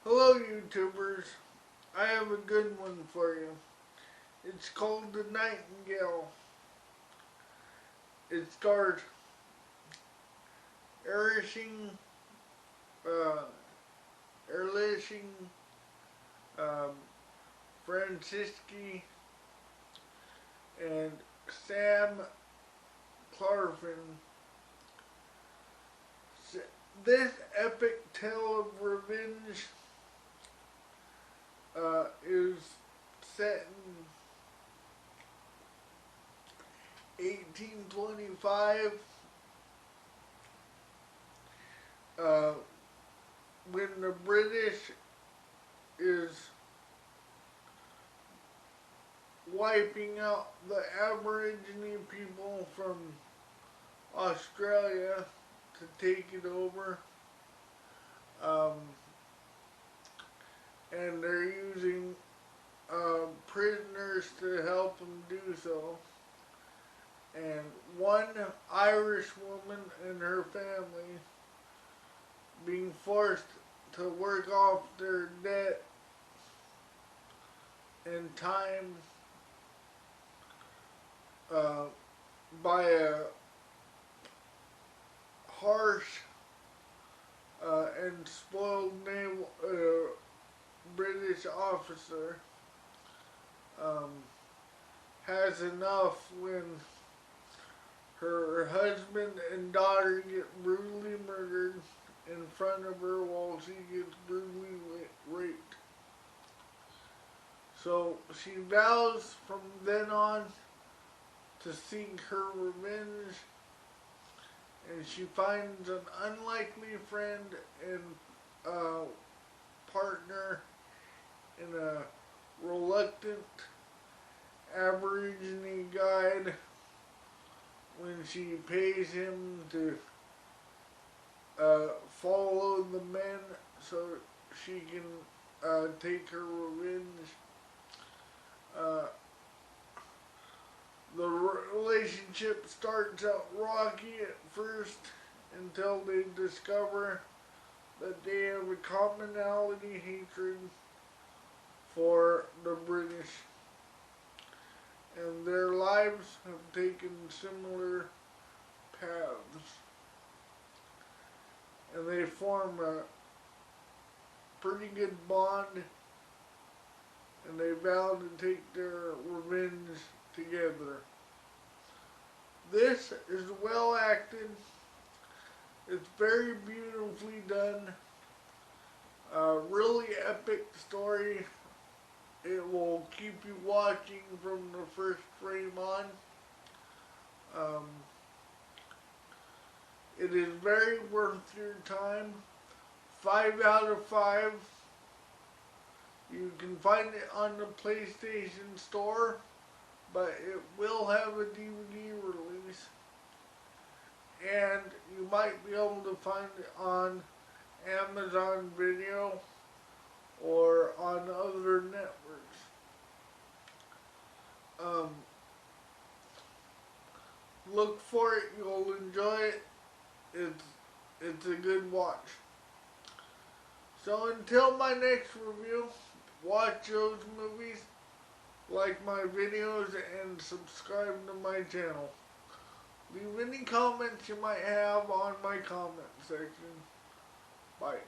Hello YouTubers, I have a good one for you. It's called The Nightingale. It stars Erishing, Erlishing, um, Francisci, and Sam Clarfin. This epic tale of revenge is set in 1825 when the British is wiping out the Aborigine people from Australia to take it over. And they're using prisoners to help them do so. And one Irish woman and her family being forced to work off their debt in time by a harsh and spoiled naval British officer has enough when her husband and daughter get brutally murdered in front of her while she gets brutally raped. So she vows from then on to seek her revenge, and she finds an unlikely friend and partner in a reluctant Aborigine guide when she pays him to follow the men so she can take her revenge. The relationship starts out rocky at first until they discover that they have a commonality hatred for the British, and their lives have taken similar paths, and they form a pretty good bond, and they vow to take their revenge together. This is well acted. It's very beautifully done. Really epic story. It will keep you watching from the first frame on. It is very worth your time. 5 out of 5. You can find it on the PlayStation Store, but it will have a DVD release. And you might be able to find it on Amazon Video or on other networks. Look for it, you'll enjoy it. It's a good watch. So until my next review, watch those movies, like my videos, and subscribe to my channel. Leave any comments you might have on my comment section. Bye.